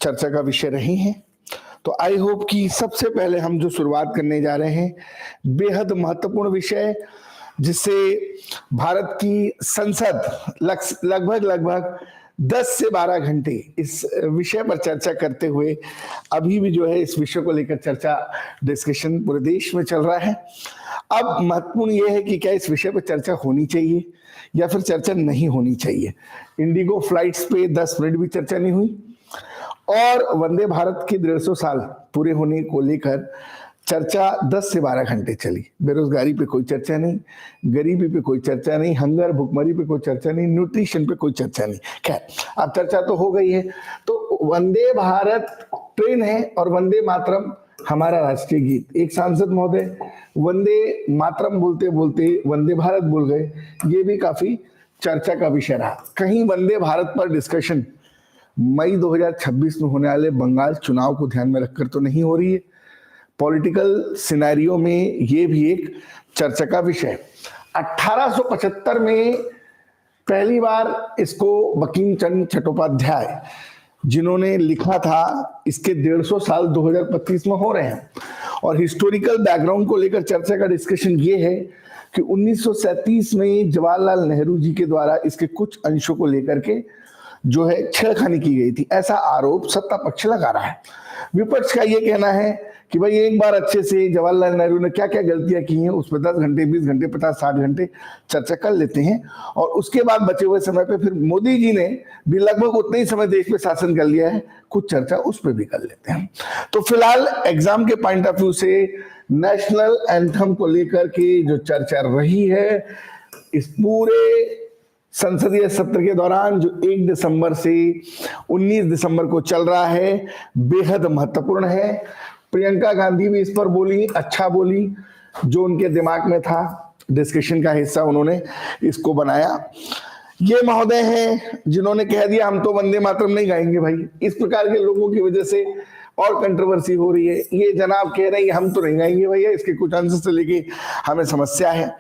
चर्चा का विषय रही हैं। तो आई होप कि सबसे पहले हम जो शुरुआत करने जा रहे हैं, बेहद महत्वपूर्ण विषय जिससे भारत की संसद लगभग 10 से 12 घंटे इस विषय पर चर्चा करते हुए अभी भी जो है इस विषय को लेकर चर्चा डिस्कशन पूरे देश में चल रहा है। अब महत्वपूर्ण यह है कि क्या इस विषय पर चर्चा होनी चाहिए या फिर चर्चा नहीं होनी चाहिए। इंडिगो फ्लाइट्स पे 10 मिनट भी चर्चा नहीं हुई और वंदे भारत के 150 साल पूरे होने को लेकर चर्चा 10 से 12 घंटे चली। बेरोजगारी पे कोई चर्चा नहीं, गरीबी पे कोई चर्चा नहीं, हंगर भुखमरी पे कोई चर्चा नहीं, न्यूट्रिशन पे कोई चर्चा नहीं। खैर, अब चर्चा तो हो गई है। तो वंदे भारत ट्रेन है और वंदे मातरम हमारा राष्ट्रीय गीत। एक सांसद महोदय वंदे मातरम बोलते बोलते वंदे भारत बोल गए, ये भी काफी चर्चा का विषय रहा। कहीं वंदे भारत पर डिस्कशन मई 2026 में होने वाले बंगाल चुनाव को ध्यान में रखकर तो नहीं हो रही है। पॉलिटिकल सिनेरियो में ये भी एक चर्चा का विषय। 1875 में पहली बार इसको बंकिम चंद्र चट्टोपाध्याय जिन्होंने लिखा था, इसके 150 साल 2025 में हो रहे हैं। और हिस्टोरिकल बैकग्राउंड को लेकर चर्चा का डिस्कशन ये है कि 1937 में जवाहरलाल नेहरू जी के द्वारा इसके कुछ अंशों को लेकर के जो है छेड़खानी की गई थी, ऐसा आरोप सत्ता पक्ष लगा रहा है। विपक्ष का ये कहना है कि भाई एक बार अच्छे से जवाहरलाल नेहरू ने क्या क्या गलतियां की हैं उस पर 10 घंटे 20 घंटे 50 60 घंटे चर्चा कर लेते हैं और उसके बाद बचे हुए समय पे फिर मोदी जी ने भी लगभग उतने ही समय देश पे शासन कर लिया है, कुछ चर्चा उस पर भी कर लेते हैं। तो फिलहाल एग्जाम के पॉइंट ऑफ व्यू से नेशनल एंथम को लेकर के जो चर्चा रही है इस पूरे संसदीय सत्र के दौरान जो 1 दिसंबर से 19 दिसंबर को चल रहा है, बेहद महत्वपूर्ण है। प्रियंका गांधी भी इस पर बोली, अच्छा बोली, जो उनके दिमाग में था, डिस्कशन का हिस्सा उन्होंने इसको बनाया। ये महोदय हैं जिन्होंने कह दिया हम तो वंदे मातरम नहीं गाएंगे भाई। इस प्रकार के लोगों की वजह से और कंट्रोवर्सी हो रही है। ये जनाब कह रहे हैं हम तो नहीं गाएंगे भैया, इसके कुछ अंश से लेके हमें समस्या है।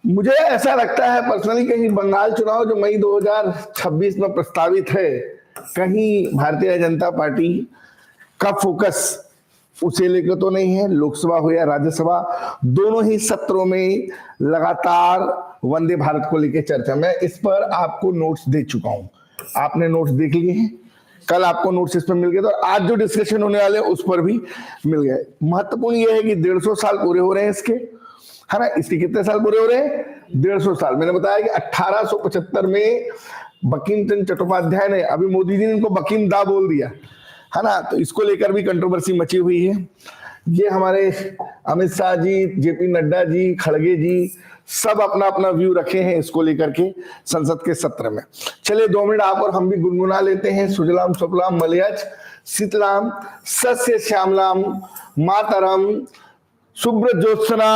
मुझे ऐसा लगता है पर्सनली कहीं बंगाल चुनाव जो मई 2026 में प्रस्तावित है, कहीं भारतीय जनता पार्टी का फोकस उसे लेकर तो नहीं है। लोकसभा हो या राज्यसभा, दोनों ही सत्रों में लगातार वंदे भारत को लेकर चर्चा। मैं इस पर आपको नोट्स दे चुका हूं, आपने नोट्स देख लिए हैं। कल आपको नोट्स इस पर मिल गए थे और आज जो डिस्कशन होने वाले उस पर भी मिल गए। महत्वपूर्ण यह है कि 150 साल पूरे हो रहे हैं इसके, है ना। इसके कितने साल पूरे हो रहे हैं? 150 साल। मैंने बताया कि 1875 में बंकिम चंद्र चट्टोपाध्याय ने, अभी मोदी जी ने इनको बंकिम दा बोल दिया, है ना, तो इसको लेकर भी कंट्रोवर्सी मची हुई है। ये हमारे अमित शाह जी, जेपी नड्डा जी, खड़गे जी सब अपना अपना व्यू रखे हैं इसको लेकर के संसद के सत्र में। चलिए 2 मिनट आप और हम भी गुनगुना लेते हैं। सुजलाम सुफलाम मलयज शीतलाम सस्य श्यामलाम मातरम शुभ्र ज्योत्सना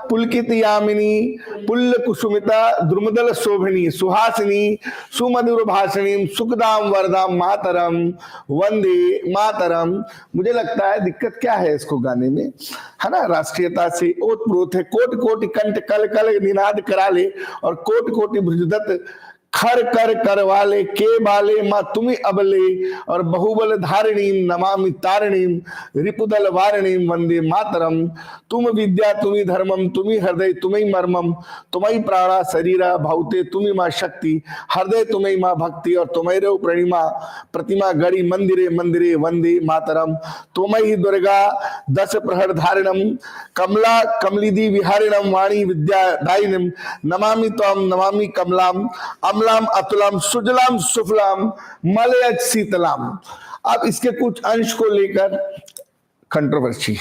पुलकित यामिनी पुल्ल कुसुमिता द्रुमदल शोभिनी सुहासिनी सुमधुर भाषिणी सुखदाम वरदाम मातरम वंदे मातरम। मुझे लगता है दिक्कत क्या है इसको गाने में, है ना, राष्ट्रीयता से ओतप्रोत है। कोटि कोटि कंठ कल कल निनाद करा ले और कोटि कोटि भुजदत्त खर कर कर वाले के बाले माँ तुम्ही अबले और बहुबल धारिणीम नमामि तारिणीम रिपुदल वारिणीम वंदे मातरम। तुम विद्या तुम्ही धर्मम तुम्ही हृदय तुम्ही मर्मम तुम्ही प्राणा शरीरा भावते तुम्ही माँ शक्ति हृदय तुम्ही माँ भक्ति और तुम्हें प्रणिमा प्रतिमा गढ़ी मंदिरे मंदिरे वंदे मातरम। तुम्ही दुर्गा 10 प्रहर धारिणम कमला कमलिदी विहारिणम वाणी विद्या दायिनीम नमामि त्वम नमामि कमलाम अमलाम अतुलाम सुजलाम सुफलाम मलयज शीतलाम। अब इसके कुछ अंश को लेकर कंट्रोवर्सी,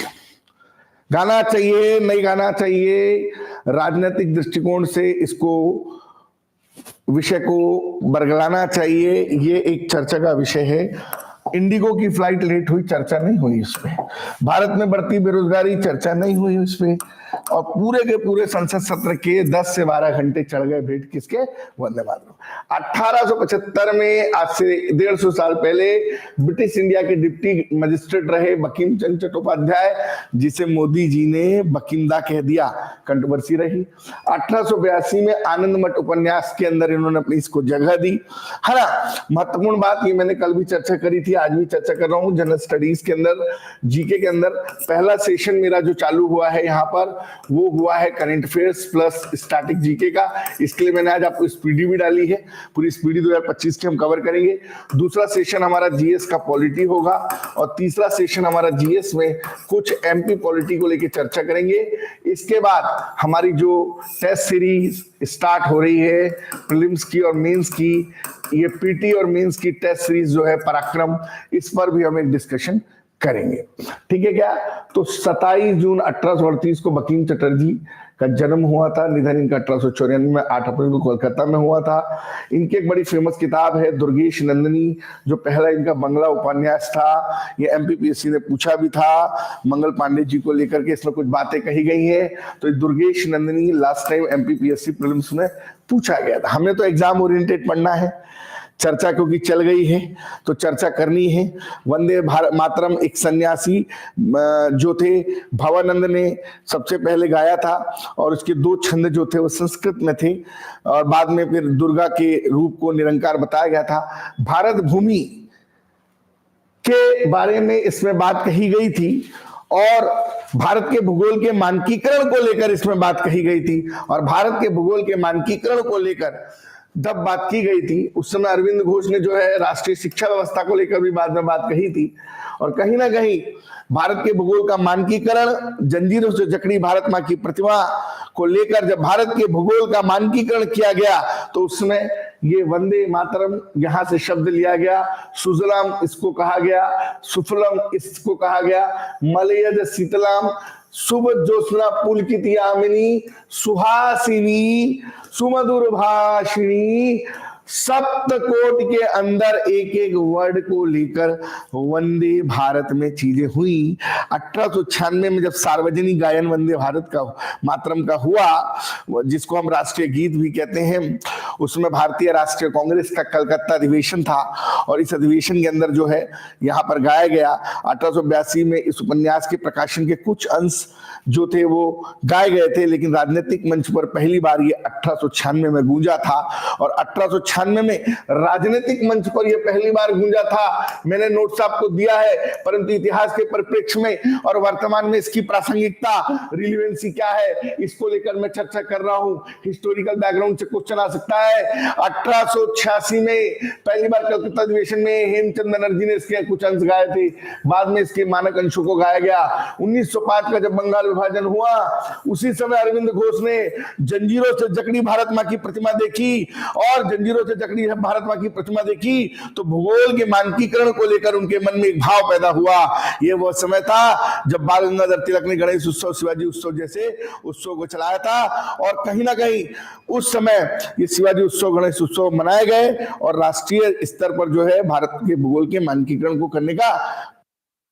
गाना चाहिए नहीं गाना चाहिए, राजनीतिक दृष्टिकोण से इसको विषय को बरगलाना चाहिए, ये एक चर्चा का विषय है। इंडिगो की फ्लाइट लेट हुई, चर्चा नहीं हुई इस पे। भारत में बढ़ती बेरोजगारी, चर्चा नहीं हुई इस पे। और पूरे के पूरे संसद सत्र के 10 से 12 घंटे चढ़ गए भेंट किसके? वंदे मातरम। 1875 में, आज से 150 साल पहले, ब्रिटिश इंडिया के डिप्टी मजिस्ट्रेट रहे बंकिम चंद्र चट्टोपाध्याय, जिसे मोदी जी ने बकिमदा कह दिया, कंट्रोवर्सी रही। 1882 में आनंद मठ उपन्यास के अंदर इन्होंने अपनी इसको जगह दी, है ना। महत्वपूर्ण बात ये मैंने कल भी चर्चा करी थी, आज भी चर्चा कर रहा हूं। जनरल स्टडीज के अंदर, जीके के अंदर पहला सेशन मेरा जो चालू हुआ है यहाँ पर, वो हुआ है current affairs plus static GK का। इसके लिए मैंने आज आपको स्पीडी भी डाली है, पूरी स्पीडी 2025 की हम कवर करेंगे। दूसरा सेशन हमारा जीएस का पॉलिटी होगा, और तीसरा सेशन हमारा जीएस में कुछ एमपी पॉलिटी को लेकर चर्चा करेंगे। इसके बाद हमारी जो टेस्ट सीरीज स्टार्ट हो रही है प्रीलिम्स की और मेंस की, ये पीटी और मेंस की टेस्ट सीरीज जो है पराक्रम, इस पर भी हम एक डिस्कशन करेंगे, ठीक है क्या। तो 27 जून 1838 को बंकिम चटर्जी का जन्म हुआ था, निधन इनका 1894 में 8 अप्रैल को कोलकाता में हुआ था। इनकी एक बड़ी फेमस किताब है दुर्गेश नंदिनी, जो पहला इनका बंगला उपन्यास था। ये एमपीपीएससी ने पूछा भी था मंगल पांडे जी को लेकर के, इसमें कुछ बातें कही गई हैं। तो Durgesh Nandini last time MPPSC prelims में पूछा गया था। हमें तो एग्जाम ओरिएंटेड पढ़ना है, चर्चा क्योंकि चल गई है तो चर्चा करनी है। वंदे भारत मातरम एक सन्यासी जो थे भवानंद ने सबसे पहले गाया था, और उसके 2 छंद जो थे वो संस्कृत में थे, और बाद में फिर दुर्गा के रूप को निरंकार बताया गया था। भारत भूमि के बारे में इसमें बात कही गई थी, और भारत के भूगोल के मानकीकरण को लेकर इसमें बात कही गई थी। और भारत के भूगोल के मानकीकरण को लेकर जब बात की गई थी, उस समय अरविंद घोष ने जो है राष्ट्रीय शिक्षा व्यवस्था को लेकर भी बाद में बात कही थी। और कहीं ना कहीं भारत के भूगोल का मानकीकरण, जंजीरों से जकड़ी भारत मां की प्रतिमा को लेकर जब भारत के भूगोल का मानकीकरण किया गया, तो उसमें ये वंदे मातरम यहां से शब्द लिया गया। सुजलाम इसको कहा गया, सुफलम इसको कहा गया, मलयज शीतलाम शुभ ज्योत्सना पुलकित यामिनी सुहासिनी सुमधुर भाषिणी। सप्तकोट के अंदर एक एक वर्ड को लेकर वंदे भारत में चीजें हुई। 1896 में जब सार्वजनिक गायन वंदे भारत का मातरम का हुआ, जिसको हम राष्ट्रीय गीत भी कहते हैं, उसमें भारतीय राष्ट्रीय कांग्रेस का कलकत्ता अधिवेशन था, और इस अधिवेशन के अंदर जो है यहाँ पर गाया गया। 1882 में इस उपन्यास के प्रकाशन के कुछ अंश जो थे वो गाए गए थे, लेकिन राजनीतिक मंच पर पहली बार ये 1896 में गूंजा था। और 1896 में राजनीतिक मंच पर यह पहली बार गूंजा था। मैंने नोट्स आपको दिया है, परंतु इतिहास के परिप्रेक्ष्य में और वर्तमान में इसकी प्रासंगिकता, रिलेवेंसी क्या है, इसको लेकर मैं चर्चा कर रहा हूं। हिस्टोरिकल बैकग्राउंड से क्वेश्चन आ सकता है। 1886 में पहली बार कलकत्ता अधिवेशन में हेमचंद बनर्जी ने इसके कुछ अंश गाए थे, बाद में इसके मानक अंशों को गाया गया। 1905 का जब बंगाल विभाजन हुआ, उसी समय अरविंद घोष ने जंजीरों से जकड़ी भारत मां की प्रतिमा देखी, और जंजीरों से जकड़ी भारत मां की प्रतिमा देखी तो भूगोल के मानकीकरण को लेकर उनके मन में एक भाव पैदा हुआ। यह वह समय था जब बाल गंगाधर तिलक ने गणेश उत्सव, शिवाजी उत्सव जैसे उत्सव को चलाया था, और कहीं ना कहीं उस समय ये शिवाजी उत्सव, गणेश उत्सव मनाए गए, और राष्ट्रीय स्तर पर जो है भारत के भूगोल के मानकीकरण को करने का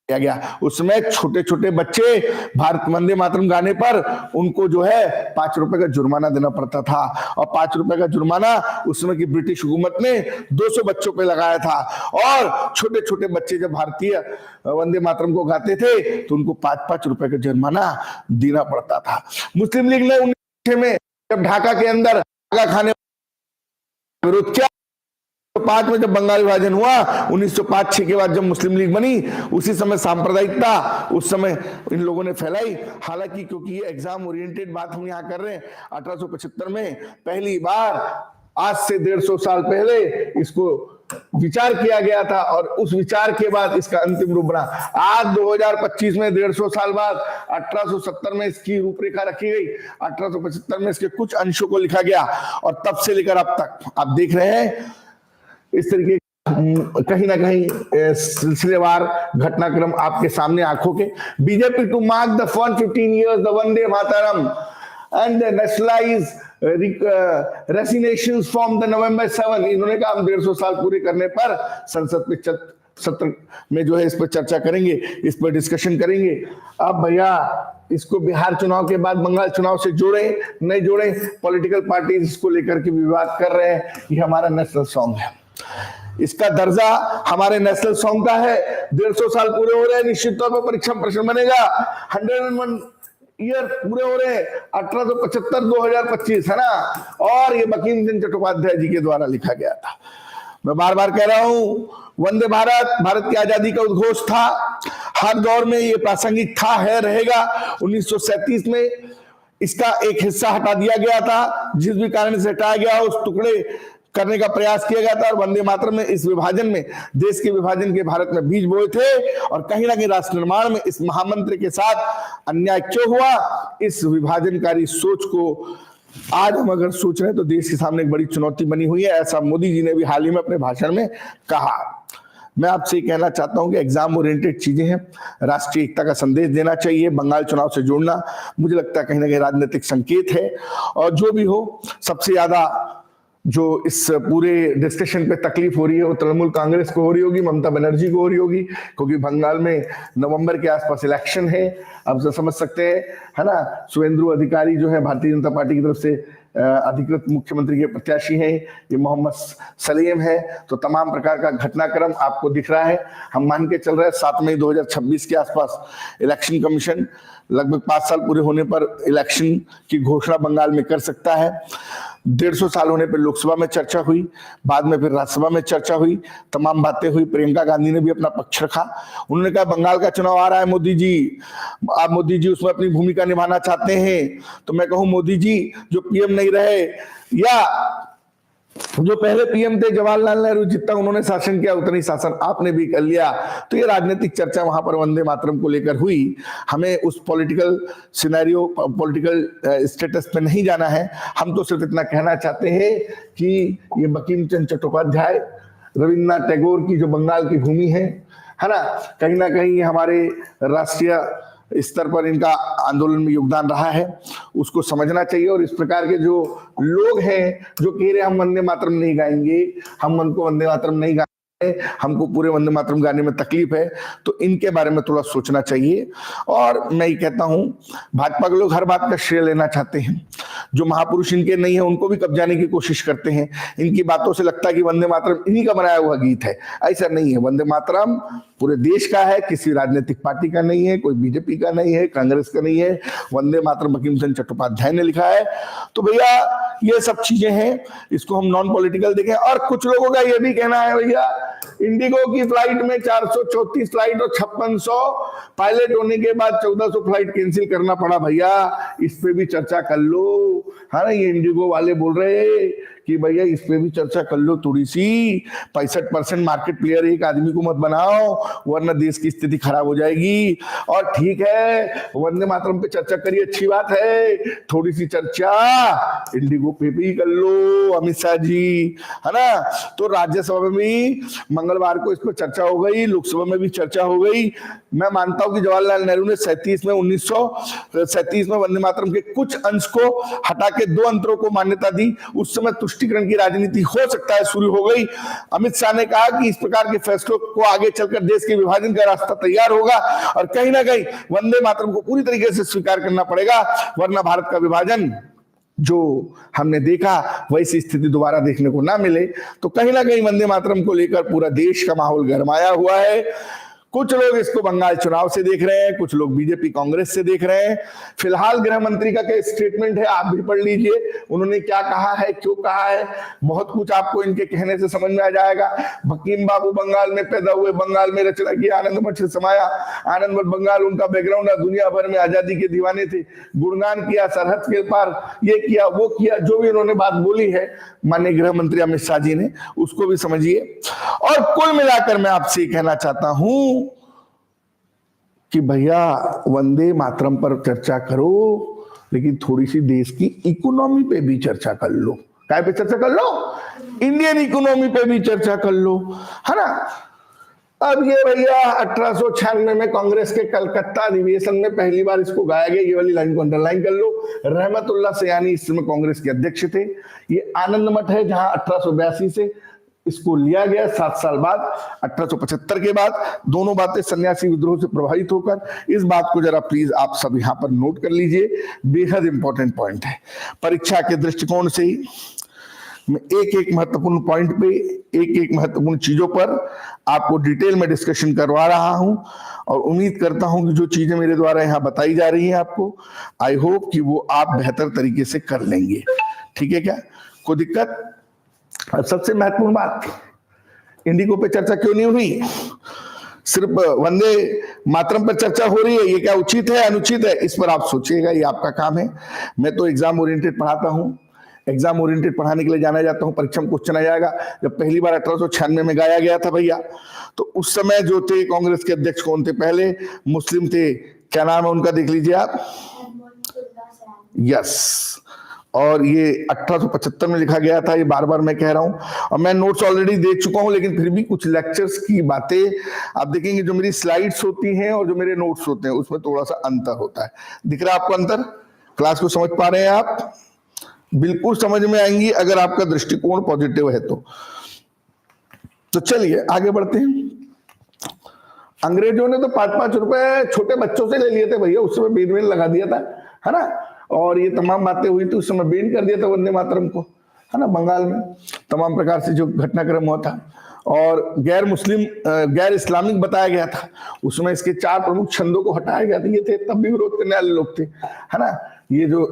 किया गया। उसमें छोटे छोटे बच्चे भारत वंदे मातरम गाने पर उनको जो है 5 रुपए का जुर्माना देना पड़ता था, और 5 रुपए का जुर्माना उसमें की ब्रिटिश हुकूमत ने 200 बच्चों पे लगाया था। और छोटे छोटे बच्चे जब भारतीय वंदे मातरम को गाते थे तो उनको 5-5 रुपए का जुर्माना देना पड़ता था। मुस्लिम लीग ने 1906 में जब ढाका के अंदर खाने विरोध किया, 1905 में जब बंगाल विभाजन हुआ, 1905-06 के बाद जब मुस्लिम लीग बनी, उसी समय सांप्रदायिकता उस समय इन लोगों ने फैलाई। हालांकि क्योंकि ये एग्जाम ओरिएंटेड बात हम यहाँ कर रहे हैं, 1875 में पहली बार, आज से 150 साल पहले इसको विचार किया गया था, और उस विचार के बाद इसका अंतिम रूप बना। आज 2025 में 150 साल बाद 1870 में इसकी रूपरेखा रखी गई, 1875 में इसके कुछ अंशों को लिखा गया, और तब से लेकर अब तक आप देख रहे हैं इस तरीके कहीं ना कहीं सिलसिलेवार घटनाक्रम आपके सामने आंखों के। BJP to mark the 115 years the Vande Mataram and nationalise resignations from the November 7, इन्होंने कहा हम 150 साल पूरे करने पर संसद में सत्र में जो है इस पर चर्चा करेंगे, इस पर डिस्कशन करेंगे। अब भैया इसको बिहार चुनाव के बाद बंगाल चुनाव से जोड़े नहीं जोड़े, पॉलिटिकल पार्टी इसको लेकर के विवाद कर रहे हैं। ये हमारा नेशनल सॉन्ग है, इसका दर्जा हमारे नेशनल सॉन्ग का है। 150 साल पूरे हो रहे हैं, निश्चित तौर पर परीक्षा प्रश्न बनेगा। 101 ईयर पूरे हो रहे हैं, 1875 2025 है ना। और ये बंकिम चंद्र चट्टोपाध्याय जी के द्वारा लिखा गया था। मैं बार बार कह रहा हूं, वंदे भारत भारत की आजादी का उद्घोष था, हर दौर में ये प्रासंगिक था, है, रहेगा। 1937 में इसका एक हिस्सा हटा दिया गया था, जिस भी कारण से हटाया गया उस टुकड़े करने का प्रयास किया गया था। और वंदे मातरम में इस विभाजन में, देश के विभाजन के भारत में बीज बोए थे। और कहीं ना कहीं राष्ट्र निर्माण में इस महामंत्र के साथ अन्याय क्यों हुआ, इस विभाजनकारी सोच को आज हम अगर सोच रहे हैं तो देश के सामने एक बड़ी चुनौती बनी हुई है। ऐसा मोदी जी ने भी हाल ही में अपने भाषण में कहा। मैं आपसे कहना चाहता हूं कि एग्जाम ओरिएंटेड चीजें हैं, राष्ट्रीय एकता का संदेश देना चाहिए। बंगाल चुनाव से जोड़ना मुझे लगता है कहीं ना कहीं राजनीतिक संकेत है। और जो भी हो, सबसे ज्यादा जो इस पूरे डिस्कशन पे तकलीफ हो रही है वो तृणमूल कांग्रेस को हो रही होगी, ममता बनर्जी को हो रही होगी, क्योंकि बंगाल में नवंबर के आसपास इलेक्शन है। अब तो समझ सकते हैं, है ना। शुभेंदु अधिकारी जो है भारतीय जनता पार्टी की तरफ से अधिकृत मुख्यमंत्री के प्रत्याशी हैं, ये मोहम्मद सलीम है। तो तमाम प्रकार का घटनाक्रम आपको दिख रहा है। हम मान के चल रहे हैं 7 मई 2026 के आसपास इलेक्शन कमीशन लगभग 5 साल पूरे होने पर इलेक्शन की घोषणा बंगाल में कर सकता है। 150 साल होने पर लोकसभा में चर्चा हुई, बाद में फिर राज्यसभा में चर्चा हुई, तमाम बातें हुई। प्रियंका गांधी ने भी अपना पक्ष रखा। उन्होंने कहा बंगाल का चुनाव आ रहा है मोदी जी, आप मोदी जी उसमें अपनी भूमिका निभाना चाहते हैं। तो मैं कहूं मोदी जी जो पीएम नहीं रहे, या जो पहले पीएम थे जवाहरलाल नेहरू, जितना उन्होंने शासन किया उतना ही शासन आपने भी कर लिया। तो ये राजनीतिक चर्चा वहां पर वंदे मातरम को लेकर हुई। हमें उस पॉलिटिकल सिनेरियो, पॉलिटिकल स्टेटस पे नहीं जाना है। हम तो सिर्फ इतना कहना चाहते हैं कि ये बंकिम चंद्र चट्टोपाध्याय, रविन्द्रनाथ टैगोर की जो बंगाल की भूमि है ना, कहीं ना कहीं हमारे राष्ट्रीय स्तर पर इनका आंदोलन में योगदान रहा है, उसको समझना चाहिए। और इस प्रकार के जो लोग हैं जो कह रहे हम वंदे मातरम नहीं गाएंगे, हम मन को वंदे मातरम नहीं गाएंगे, हमको पूरे वंदे मातरम गाने में तकलीफ है, तो इनके बारे में थोड़ा सोचना चाहिए। और मैं ये कहता हूं, भाजपा के लोग हर बात का श्रेय लेना चाहते हैं। जो महापुरुष इनके नहीं है उनको भी कब्जाने की कोशिश करते हैं। इनकी बातों से लगता है कि वंदे मातरम इन्हीं का बनाया हुआ गीत है। ऐसा नहीं है, वंदे मातरम पूरे देश का है, किसी राजनीतिक पार्टी का नहीं है, कोई बीजेपी का नहीं है, कांग्रेस का नहीं है। वंदे मातरम बंकिम चंद्र चट्टोपाध्याय ने लिखा है। तो भैया ये सब चीजें हैं, इसको हम नॉन पॉलिटिकल देखें। और कुछ लोगों का ये भी कहना है भैया इंडिगो की फ्लाइट में 434 फ्लाइट और 5600 पायलट होने के बाद 1400 फ्लाइट कैंसिल करना पड़ा। भैया इस पे भी चर्चा कर लो, है ना। ये इंडिगो वाले बोल रहे कि भैया इस पे भी चर्चा कर लो थोड़ी सी। 65% मार्केट प्लेयर एक आदमी को मत बनाओ, वरना देश की स्थिति खराब हो जाएगी। और ठीक है, वंदे मातरम पे चर्चा करिए, अच्छी बात है, थोड़ी सी चर्चा इंडिगो पे भी कर लो अमित शाह जी, है ना। तो राज्यसभा में भी मंगलवार को इस पर चर्चा हो गई, लोकसभा में भी चर्चा हो गई। मैं मानता हूं कि जवाहरलाल नेहरू ने 1937 में वंदे मातरम के कुछ अंश को हटा के 2 अंतरों को मान्यता दी। उस समय तुष्टिकरण की राजनीति हो सकता है शुरू हो गई। अमित शाह ने कहा कि इस प्रकार के फैसलों को आगे चलकर देश के विभाजन का रास्ता तैयार होगा और कहीं ना कहीं वंदे मातरम को पूरी तरीके से स्वीकार करना पड़ेगा, वरना भारत का विभाजन जो हमने देखा वैसी स्थिति दोबारा देखने को ना मिले। तो कहीं ना कहीं वंदे मातरम को लेकर पूरा देश का माहौल गरमाया हुआ है। कुछ लोग इसको बंगाल चुनाव से देख रहे हैं, कुछ लोग बीजेपी कांग्रेस से देख रहे हैं। फिलहाल गृह मंत्री का क्या स्टेटमेंट है आप भी पढ़ लीजिए, उन्होंने क्या कहा है, क्यों कहा है। बहुत कुछ आपको इनके कहने से समझ में आ जाएगा। बकीम बाबू बंगाल में पैदा हुए, बंगाल में रचना की, आनंद मठ से समाया, आनंद मठ बंगाल उनका बैकग्राउंड है, दुनिया भर में आजादी के दीवाने थे, गुणगान किया, सरहद के पार ये किया वो किया, जो भी उन्होंने बात बोली है माननीय गृह मंत्री अमित शाह जी ने, उसको भी समझिए। और कुल मिलाकर मैं आपसे कहना चाहता हूं कि भैया वंदे मातरम पर चर्चा करो, लेकिन थोड़ी सी देश की इकोनॉमी पे भी चर्चा कर लो। काय पे चर्चा कर लो? इंडियन इकोनॉमी पे भी चर्चा कर लो, है ना। अब ये भैया 1896 में कांग्रेस के कलकत्ता अधिवेशन में पहली बार इसको गाया गया। ये वाली लाइन को अंडरलाइन कर लो। रहमतुल्लाह सयानी इस समय कांग्रेस के अध्यक्ष थे। ये आनंद मठ है जहां 1882 से इसको लिया गया 7 साल बाद 1875 के बाद। दोनों बातें सन्यासी विद्रोह से प्रभावित होकर, इस बात को जरा प्लीज आप सब यहां पर नोट कर लीजिए, बेहद इंपॉर्टेंट पॉइंट है। परीक्षा के दृष्टिकोण से मैं एक एक महत्वपूर्ण पॉइंट पे, एक एक महत्वपूर्ण चीजों पर आपको डिटेल में डिस्कशन करवा रहा हूं और उम्मीद करता हूं कि जो चीजें मेरे द्वारा यहां बताई जा रही हैं आपको, आई होप कि वो आप बेहतर तरीके से कर लेंगे। ठीक है क्या, कोई दिक्कत? अब सबसे महत्वपूर्ण बात, इंडिगो पे चर्चा क्यों नहीं हुई? सिर्फ वंदे मातरम पर चर्चा हो रही है, ये क्या उचित है अनुचित है? इस पर आप सोचिएगा, ये आपका काम है। मैं तो एग्जाम ओरिएंटेड पढ़ाता हूं, एग्जाम ओरिएंटेड पढ़ाने के लिए जाना जाता हूं। परीक्षा में क्वेश्चन आ जाएगा, जब पहली बार 1896 में गाया गया था भैया, तो उस समय जो थे कांग्रेस के अध्यक्ष कौन थे? पहले मुस्लिम थे, क्या नाम है उनका, देख लीजिए आप, यस। और ये 1875 में लिखा गया था, ये बार बार मैं कह रहा हूं, और मैं नोट्स ऑलरेडी दे चुका हूं, लेकिन फिर भी कुछ लेक्चर्स की बातें आप देखेंगे, जो मेरी स्लाइड्स होती हैं और जो मेरे नोट्स होते हैं उसमें थोड़ा सा अंतर होता है। दिख रहा है आपको अंतर? क्लास को समझ पा रहे हैं आप? बिल्कुल समझ में आएंगी अगर आपका दृष्टिकोण पॉजिटिव है तो चलिए आगे बढ़ते हैं। अंग्रेजों ने तो 5-5 रुपए छोटे बच्चों से ले लिए थे भैया, उस समय बैन लगा दिया था, है ना, और ये तमाम बातें हुई थी, उस समय बैन कर दिया था वंदे मातरम को, है ना, बंगाल में तमाम प्रकार से जो घटनाक्रम हुआ था, और गैर मुस्लिम गैर इस्लामिक बताया गया था। उसमें इसके 4 प्रमुख छंदों को हटाया गया था, ये थे तब भी विरोध करने वाले लोग थे, है ना। ये जो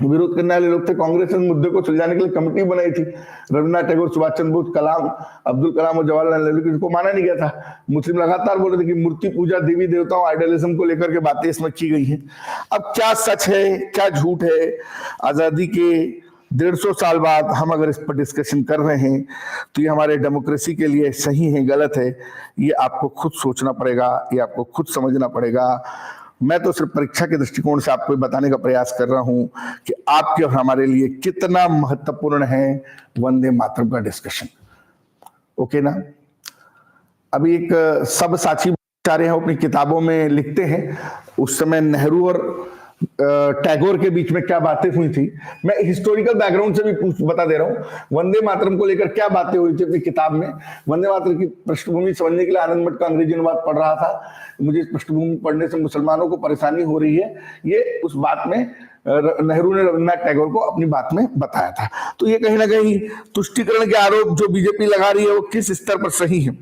विरोध करने वाले लोग थे, कांग्रेस ने मुद्दे को सुलझाने के लिए कमेटी बनाई थी, रविन्द्रनाथ टैगोर, सुभाष चंद्र बोस, कलाम, अब्दुल कलाम और जवाहरलाल नेहरू, किसी माना नहीं गया था। मुस्लिम लगातार बोल रहे थे कि मूर्ति पूजा, देवी देवताओं, आइडियलिज्म को लेकर के बातें इसमें की गई हैं। अब क्या सच है क्या झूठ है, आजादी के 150 साल बाद हम अगर इस पर डिस्कशन कर रहे हैं तो ये हमारे डेमोक्रेसी के लिए सही है गलत है, ये आपको खुद सोचना पड़ेगा, ये आपको खुद समझना पड़ेगा। मैं तो सिर्फ परीक्षा के दृष्टिकोण से आपको बताने का प्रयास कर रहा हूं कि आपके और हमारे लिए कितना महत्वपूर्ण है वंदे मातरम का डिस्कशन। ओके ना। अभी एक सब साची आचार्य हैं, अपनी किताबों में लिखते हैं, उस समय नेहरू और टैगोर के बीच में क्या बातें हुई थी। मैं हिस्टोरिकल बैकग्राउंड से भी बता दे रहा हूं, वंदे मातरम को लेकर क्या बातें हुई थी अपनी किताब में। वंदे मातरम की पृष्ठभूमि समझने के लिए आनंद मठ का अंग्रेजी अनुवाद पढ़ रहा था। मुझे इस पृष्ठभूमि पढ़ने से मुसलमानों को परेशानी हो रही है, ये उस बात में नेहरू ने रविन्द्रनाथ टैगोर को अपनी बात में बताया था। तो ये कहीं ना कहीं तुष्टिकरण के आरोप जो बीजेपी लगा रही है वो किस स्तर पर सही है,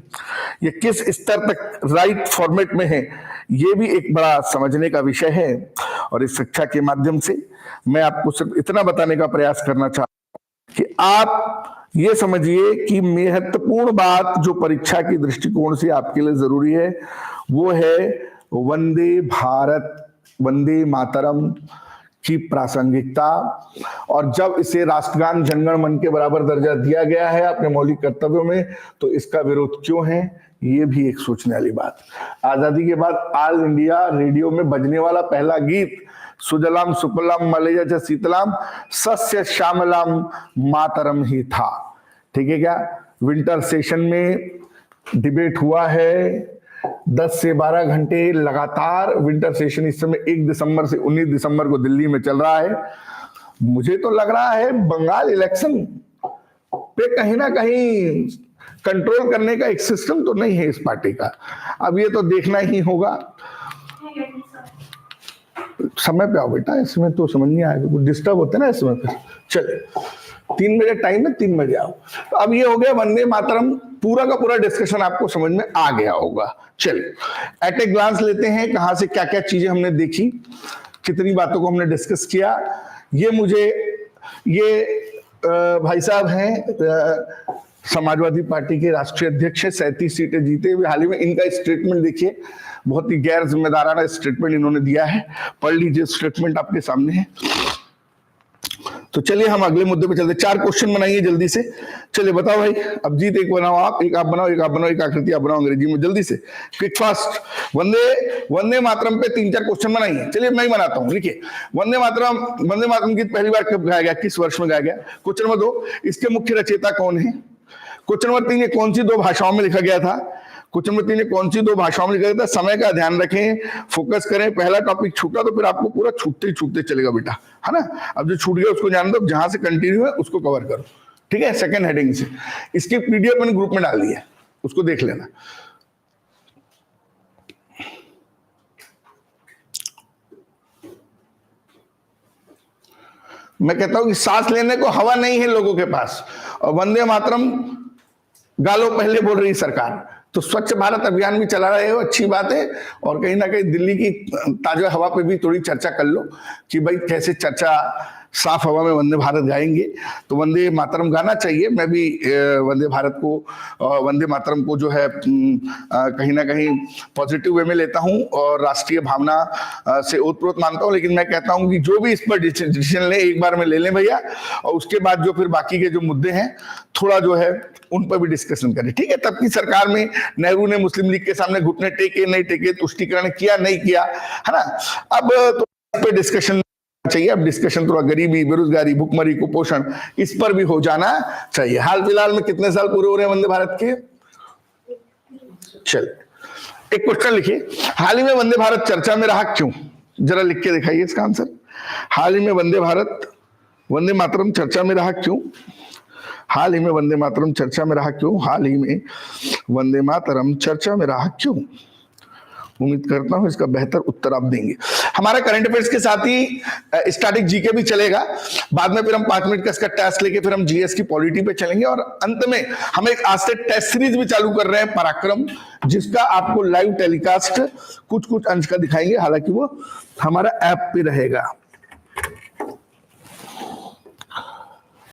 ये किस स्तर तक राइट फॉर्मेट में है, ये भी एक बड़ा समझने का विषय है। और इस शिक्षा के माध्यम से मैं आपको सिर्फ इतना बताने का प्रयास करना चाहता हूं कि आप ये समझिए कि महत्वपूर्ण बात जो परीक्षा की दृष्टिकोण से आपके लिए जरूरी है वो है वंदे भारत, वंदे मातरम की प्रासंगिकता। और जब इसे राष्ट्रगान जनगण मन के बराबर दर्जा दिया गया है अपने मौलिक कर्तव्यों में, तो इसका विरोध क्यों है, ये भी एक सोचने वाली बात। आजादी के बाद ऑल इंडिया रेडियो में बजने वाला पहला गीत सुजलाम सुफलाम मलयज शीतलाम सस्य श्यामलाम मातरम ही था। ठीक है क्या। विंटर सेशन में डिबेट हुआ है 10 से 12 घंटे लगातार। विंटर सेशन इस समय 1 दिसंबर से 19 दिसंबर को दिल्ली में चल रहा है। मुझे तो लग रहा है बंगाल इलेक्शन पे कहीं ना कहीं कंट्रोल करने का एक सिस्टम तो नहीं है इस पार्टी का। अब ये तो देखना ही होगा। समय पे आओ बेटा, इसमें तो समझ नहीं आएगा, कुछ डिस्टर्ब होते ना इसमें। फिर चले 3 बजे टाइम है, 3 बजे आओ। तो अब ये हो गया वंदे मातरम, पूरा का पूरा डिस्कशन आपको समझ में आ गया होगा। चलिए एट ए ग्लांस लेते हैं कहां से क्या क्या चीजें हमने देखी, कितनी बातों को हमने डिस्कस किया। ये भाई साहब हैं समाजवादी पार्टी के राष्ट्रीय अध्यक्ष है, 37 सीटें जीते हुए हाल ही में। इनका स्टेटमेंट देखिए, बहुत ही गैर जिम्मेदाराना स्टेटमेंट इन्होंने दिया है। पढ़ लीजिए, स्टेटमेंट आपके सामने है। तो चलिए हम अगले मुद्दे पे चलते। 4 क्वेश्चन बनाइए जल्दी से। चलिए बताओ भाई, अभिजीत एक बनाओ आप, एक आप बनाओ, एक आप बनाओ, एक आकृति आप बनाओ अंग्रेजी में, जल्दी से, क्विक फास्ट। वंदे मातरम पे 3-4 क्वेश्चन बनाइए। चलिए मैं ही बनाता हूँ। लिखिए, वंदे मातरम गीत पहली बार कब गाया गया, किस वर्ष में गाया गया। क्वेश्चन नंबर 2, इसके मुख्य रचयिता कौन है। क्वेश्चन नंबर 3, ये कौन सी 2 भाषाओं में लिखा गया था। क्वेश्चन नंबर 3, ये कौन सी 2 भाषाओं में लिखा गया था। समय का ध्यान रखें, फोकस करें। पहला टॉपिक छूटा तो फिर आपको पूरा छूटते ही छूटते चलेगा बेटा, है ना। अब जो छूट गया उसको ध्यान दो, जहां से कंटिन्यू है उसको कवर करो। ठीक है, सेकंड हेडिंग से। इसकी पीडीएफ मैंने ग्रुप में डाल दी है, उसको देख लेना। मैं कहता हूं कि सांस लेने को हवा नहीं है लोगों के पास, और वंदे मातरम गालो पहले बोल रही सरकार। तो स्वच्छ भारत अभियान भी चला रहे हो, अच्छी बात है। और कहीं ना कहीं दिल्ली की ताजा हवा पे भी थोड़ी चर्चा कर लो कि भाई कैसे चर्चा साफ हवा में वंदे भारत गाएंगे। तो वंदे मातरम गाना चाहिए। मैं भी वंदे भारत को, वंदे मातरम को जो है कहीं ना कहीं पॉजिटिव वे में लेता हूं और राष्ट्रीय भावना से ओतप्रोत मानता हूं। लेकिन मैं कहता हूं कि जो भी इस पर डिसीजन ले, एक बार में ले लें भैया, और उसके बाद जो फिर बाकी के जो मुद्दे हैं थोड़ा जो है उन पर भी डिस्कशन करें, ठीक है। तब की सरकार में नेहरू ने मुस्लिम लीग के सामने घुटने टेके नहीं टेके, तुष्टीकरण किया नहीं किया, है ना। अब तो इस पर डिस्कशन चाहिए। अब डिस्कशन थोड़ा गरीबी, बेरोजगारी, भुखमरी, कुपोषण, इस पर भी हो जाना चाहिए। हाल फिलहाल में कितने साल पूरे हो रहे हैं वंदे भारत के? चल, एक क्वेश्चन लिखिए, हाल ही में वंदे भारत चर्चा में रहा क्यों? जरा लिख के दिखाइए इसका आंसर। हाल ही में वंदे भारत, वंदे मातरम चर्चा में रहा क्यों? हाल ही में वंदे मातरम चर्चा में रहा क्यों? हाल ही में वंदे मातरम चर्चा में रहा क्यों? उम्मीद करता हूं इसका बेहतर उत्तर आप देंगे। हमारा करंट अफेयर्स के साथ ही स्टैटिक जीके भी चलेगा। बाद में फिर हम 5 मिनट का इसका टेस्ट लेके फिर हम जीएस की पॉलिटी पे चलेंगे, और अंत में हम एक आज से टेस्ट सीरीज भी चालू कर रहे हैं, पराक्रम, जिसका आपको लाइव टेलीकास्ट कुछ अंश का दिखाएंगे। हालांकि वो हमारा ऐप पे रहेगा।